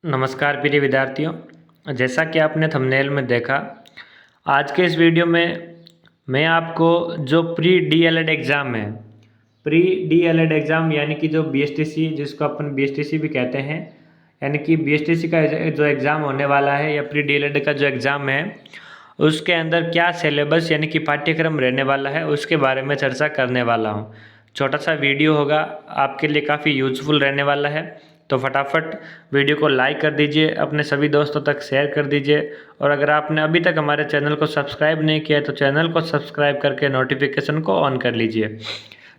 नमस्कार प्रिय विद्यार्थियों, जैसा कि आपने थंबनेल में देखा, आज के इस वीडियो में मैं आपको जो प्री डीएलएड एग्ज़ाम है, प्री डीएलएड एग्ज़ाम यानी कि जो बीएसटीसी, जिसको अपन बीएसटीसी भी कहते हैं, यानी कि बीएसटीसी का जो एग्ज़ाम होने वाला है या प्री डीएलएड का जो एग्ज़ाम है, उसके अंदर क्या सिलेबस यानी कि पाठ्यक्रम रहने वाला है, उसके बारे में चर्चा करने वाला हूँ। छोटा सा वीडियो होगा, आपके लिए काफ़ी यूज़फुल रहने वाला है। तो फटाफट वीडियो को लाइक कर दीजिए, अपने सभी दोस्तों तक शेयर कर दीजिए, और अगर आपने अभी तक हमारे चैनल को सब्सक्राइब नहीं किया है तो चैनल को सब्सक्राइब करके नोटिफिकेशन को ऑन कर लीजिए।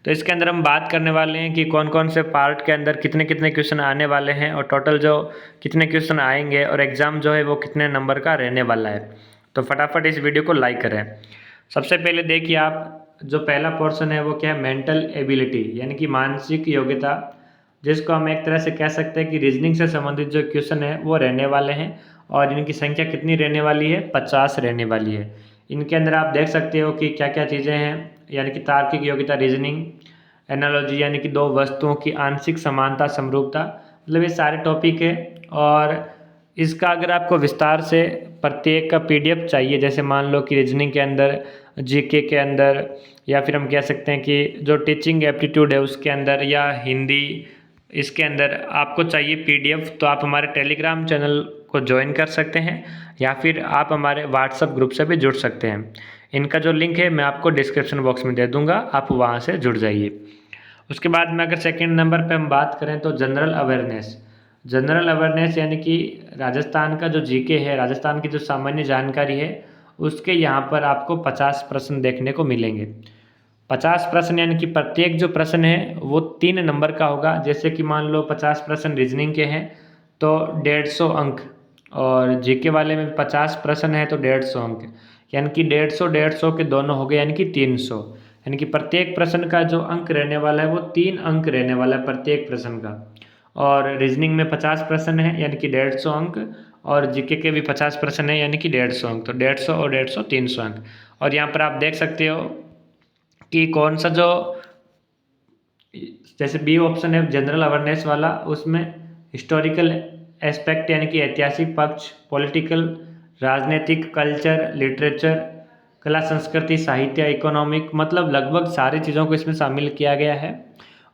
तो इसके अंदर हम बात करने वाले हैं कि कौन कौन से पार्ट के अंदर कितने कितने क्वेश्चन आने वाले हैं और टोटल जो कितने क्वेश्चन आएंगे और एग्ज़ाम जो है वो कितने नंबर का रहने वाला है। तो फटाफट इस वीडियो को लाइक करें। सबसे पहले देखिए, आप जो पहला पोर्शन है वो क्या है, मेंटल एबिलिटी यानी कि मानसिक योग्यता, जिसको हम एक तरह से कह सकते हैं कि रीजनिंग से संबंधित जो क्वेश्चन है वो रहने वाले हैं। और इनकी संख्या कितनी रहने वाली है, 50 रहने वाली है। इनके अंदर आप देख सकते हो कि क्या क्या चीज़ें हैं, यानी कि तार्किक योग्यता, रीजनिंग, एनालॉजी यानी कि दो वस्तुओं की आंशिक समानता, समरूपता, मतलब ये सारे टॉपिक है। और इसका अगर आपको विस्तार से प्रत्येक का पीडीएफ चाहिए, जैसे मान लो कि रीजनिंग के अंदर, जीके के अंदर, या फिर हम कह सकते हैं कि जो टीचिंग एप्टीट्यूड है उसके अंदर, या हिंदी, इसके अंदर आपको चाहिए पीडीएफ, तो आप हमारे टेलीग्राम चैनल को ज्वाइन कर सकते हैं या फिर आप हमारे व्हाट्सएप ग्रुप से भी जुड़ सकते हैं। इनका जो लिंक है मैं आपको डिस्क्रिप्शन बॉक्स में दे दूंगा, आप वहाँ से जुड़ जाइए। उसके बाद में अगर सेकंड नंबर पे हम बात करें तो जनरल अवेयरनेस। जनरल अवेयरनेस यानी कि राजस्थान का जो जीके है, राजस्थान की जो सामान्य जानकारी है, उसके यहाँ पर आपको 50 प्रश्न देखने को मिलेंगे। 50 प्रश्न यानी कि प्रत्येक जो प्रश्न है वो 3 नंबर का होगा। जैसे कि मान लो 50 प्रश्न रीजनिंग के हैं तो 150 अंक, और जीके वाले में 50 प्रश्न है तो 150 अंक, यानी कि 150 के दोनों हो गए, यानी कि 300। यानी कि प्रत्येक प्रश्न का जो अंक रहने वाला है वो 3 अंक रहने वाला है प्रत्येक प्रश्न का। और रीजनिंग में 50 प्रश्न है यानी कि 150 अंक, और जीके के भी 50 प्रश्न है यानी कि 150 अंक, तो 150 और 150 300 अंक। और यहाँ पर आप देख सकते हो कि कौन सा जो, जैसे बी ऑप्शन है जनरल अवेयरनेस वाला, उसमें हिस्टोरिकल एस्पेक्ट यानी कि ऐतिहासिक पक्ष, पॉलिटिकल, राजनीतिक, कल्चर, लिटरेचर, कला संस्कृति, साहित्य, इकोनॉमिक, मतलब लगभग सारी चीज़ों को इसमें शामिल किया गया है।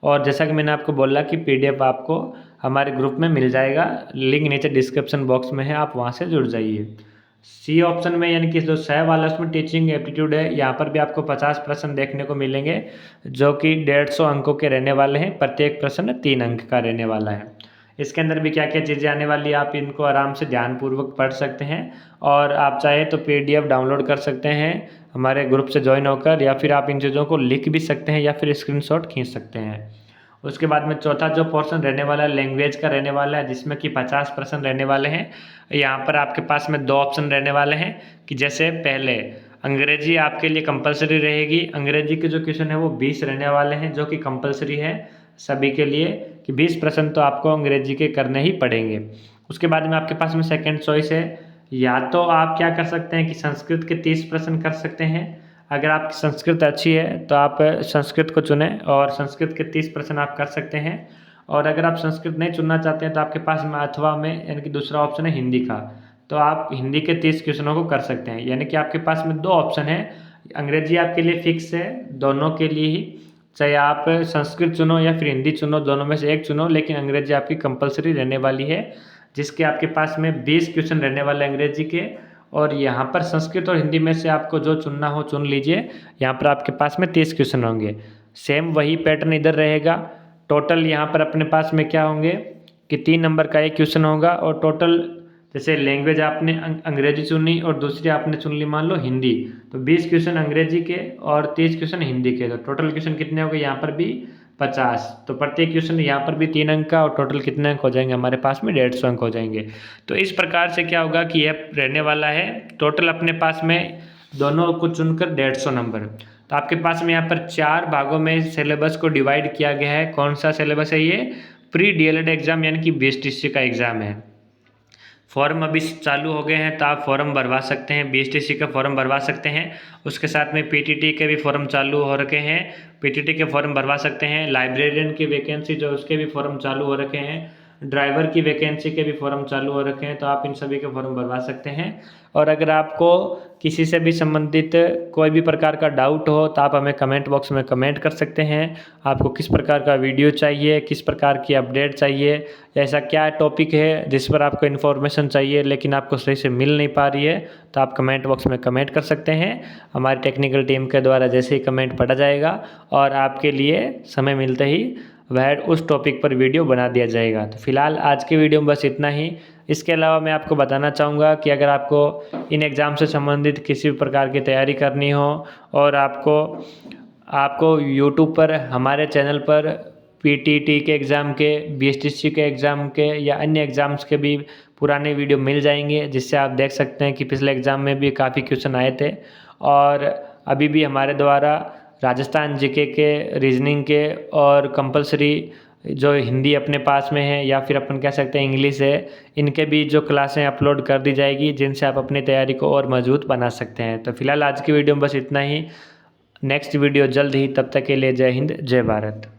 और जैसा कि मैंने आपको बोला कि पीडीएफ आपको हमारे ग्रुप में मिल जाएगा, लिंक नीचे डिस्क्रिप्शन बॉक्स में है, आप वहाँ से जुड़ जाइए। सी ऑप्शन में यानी कि जो सह वाला, उसमें टीचिंग एप्टीट्यूड है, यहाँ पर भी आपको 50 प्रश्न देखने को मिलेंगे जो कि 150 अंकों के रहने वाले हैं। प्रत्येक प्रश्न 3 अंक का रहने वाला है। इसके अंदर भी क्या क्या चीज़ें आने वाली है, आप इनको आराम से ध्यानपूर्वक पढ़ सकते हैं, और आप चाहे तो पीडीएफ डाउनलोड कर सकते हैं हमारे ग्रुप से ज्वाइन होकर, या फिर आप इन चीज़ों को लिख भी सकते हैं या फिर स्क्रीनशॉट खींच सकते हैं। उसके बाद में चौथा जो पोर्शन रहने वाला है लैंग्वेज का रहने वाला है, जिसमें कि 50 प्रश्न रहने वाले हैं। यहाँ पर आपके पास में 2 ऑप्शन रहने वाले हैं कि जैसे पहले अंग्रेजी आपके लिए कंपलसरी रहेगी। अंग्रेजी के जो क्वेश्चन है वो 20 रहने वाले हैं, जो कि कंपलसरी है सभी के लिए, कि 20 प्रश्न तो आपको अंग्रेजी के करने ही पड़ेंगे। उसके बाद में आपके पास में सेकेंड चॉइस है, या तो आप क्या कर सकते हैं कि संस्कृत के 30 प्रश्न कर सकते हैं। अगर आपकी संस्कृत अच्छी है तो आप संस्कृत को चुनें और संस्कृत के 30 प्रश्न आप कर सकते हैं। और अगर आप संस्कृत नहीं चुनना चाहते हैं तो आपके पास में अथवा में, यानी कि दूसरा ऑप्शन है हिंदी का, तो आप हिंदी के 30 क्वेश्चनों को कर सकते हैं। यानी कि आपके पास में 2 ऑप्शन है। अंग्रेजी आपके लिए फिक्स है दोनों के लिए ही, चाहे आप संस्कृत चुनो या फिर हिंदी चुनो, दोनों में से एक चुनो, लेकिन अंग्रेजी आपकी कंपलसरी रहने वाली है, जिसके आपके पास में 20 क्वेश्चन रहने वाले अंग्रेजी के। और यहाँ पर संस्कृत और हिंदी में से आपको जो चुनना हो चुन लीजिए। यहाँ पर आपके पास में 30 क्वेश्चन होंगे। सेम वही पैटर्न इधर रहेगा। टोटल यहाँ पर अपने पास में क्या होंगे कि 3 नंबर का एक क्वेश्चन होगा, और टोटल जैसे लैंग्वेज आपने अंग्रेजी चुनी और दूसरी आपने चुन ली मान लो हिंदी, तो 20 क्वेश्चन अंग्रेजी के और 30 क्वेश्चन हिंदी के, तो टोटल क्वेश्चन कितने हो गए यहाँ पर भी 50। तो प्रत्येक क्वेश्चन यहाँ पर भी 3 अंक का, और टोटल कितने अंक हो जाएंगे हमारे पास में, 150 अंक हो जाएंगे। तो इस प्रकार से क्या होगा कि यह रहने वाला है टोटल अपने पास में दोनों को चुनकर 150 नंबर। तो आपके पास में यहाँ पर 4 भागों में सिलेबस को डिवाइड किया गया है। कौन सा सिलेबस है ये, प्री डीएलएड एग्जाम यानी कि बीएसटीसी का एग्जाम है। फॉर्म अभी चालू हो गए हैं तो आप फॉर्म भरवा सकते हैं, बीएसटीसी का फॉर्म भरवा सकते हैं। उसके साथ में पीटीटी के भी फॉर्म चालू हो रखे हैं, पीटीटी के फॉर्म भरवा सकते हैं। लाइब्रेरियन की वैकेंसी जो उसके भी फॉर्म चालू हो रखे हैं। ड्राइवर की वैकेंसी के भी फॉर्म चालू हो रखे हैं, तो आप इन सभी के फॉर्म भरवा सकते हैं। और अगर आपको किसी से भी संबंधित कोई भी प्रकार का डाउट हो तो आप हमें कमेंट बॉक्स में कमेंट कर सकते हैं। आपको किस प्रकार का वीडियो चाहिए, किस प्रकार की अपडेट चाहिए, ऐसा क्या टॉपिक है जिस पर आपको इन्फॉर्मेशन चाहिए लेकिन आपको सही से मिल नहीं पा रही है, तो आप कमेंट बॉक्स में कमेंट कर सकते हैं। हमारी टेक्निकल टीम के द्वारा जैसे ही कमेंट पढ़ा जाएगा और आपके लिए समय मिलते ही वह उस टॉपिक पर वीडियो बना दिया जाएगा। तो फिलहाल आज की वीडियो में बस इतना ही। इसके अलावा मैं आपको बताना चाहूँगा कि अगर आपको इन एग्ज़ाम से संबंधित किसी भी प्रकार की तैयारी करनी हो और आपको यूट्यूब पर हमारे चैनल पर पीटीटी के एग्ज़ाम के, बीएसटीसी के एग्ज़ाम के या अन्य एग्ज़ाम्स के भी पुराने वीडियो मिल जाएंगे, जिससे आप देख सकते हैं कि पिछले एग्ज़ाम में भी काफ़ी क्वेश्चन आए थे। और अभी भी हमारे द्वारा राजस्थान जीके के, रीजनिंग के और कंपलसरी जो हिंदी अपने पास में है या फिर अपन कह सकते हैं इंग्लिश है, इनके भी जो क्लासें अपलोड कर दी जाएगी, जिनसे आप अपनी तैयारी को और मजबूत बना सकते हैं। तो फिलहाल आज की वीडियो में बस इतना ही। नेक्स्ट वीडियो जल्द ही, तब तक के लिए जय हिंद, जय भारत।